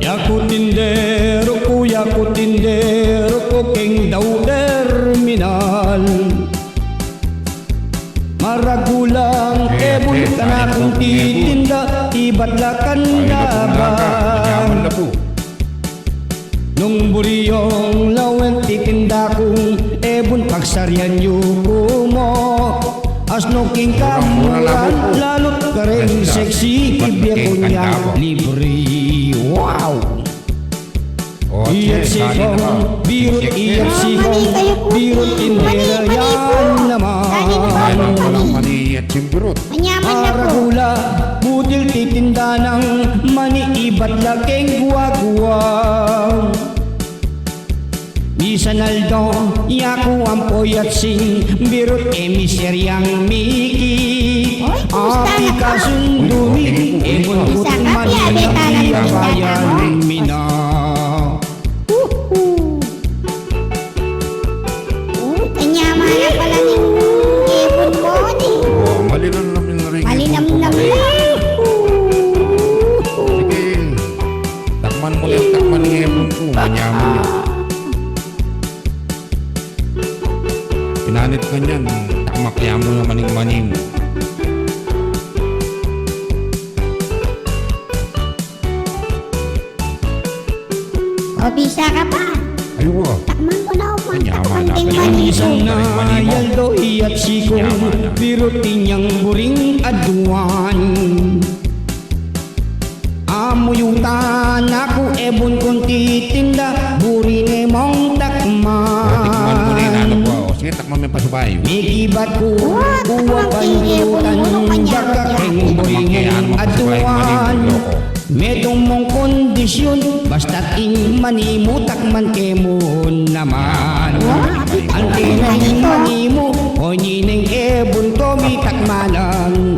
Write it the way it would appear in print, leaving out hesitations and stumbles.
Yaku tindero ko keng daw terminal. Maragulang ebon ka na kung titinda, iba't lakan laban. Nung buriyong lawen titinda kong ebon pagsaryan yuko mo. Asno king kamuran, lalot ka rin sexy, ibig ko niya libre. Wow! Iyat sikong, birot iyat sikong, birot tindera yan naman. Maragula, budil titinda ng mani, iba't laking guwa-guwa. Bisan aldo, yaku ang poyat sing, birot emiseryang miki. Api kasundumi, ibon kutin mani, iyabayan mina. Pinanit ka niyan, tamakya mo na maning-maning. O, bisa ka pa. Ayun Takman ko na ako. Kanyaman na Takman pala. Isang na yaldo iyat sikong, birot tinyang buring aduan. Amuyutan ako ebon kong titinda, buri ni mong Tikman mo na yung ano takman. ko. Sige, takman mo yung pasubay. Mikibat ko, kuwa panyutan, baka keng buring aduan. Medong mong kondisyon, basta't in manimu, takman kemo naman. Ang kinay manimu, o nineng ebon ko, mi takmanan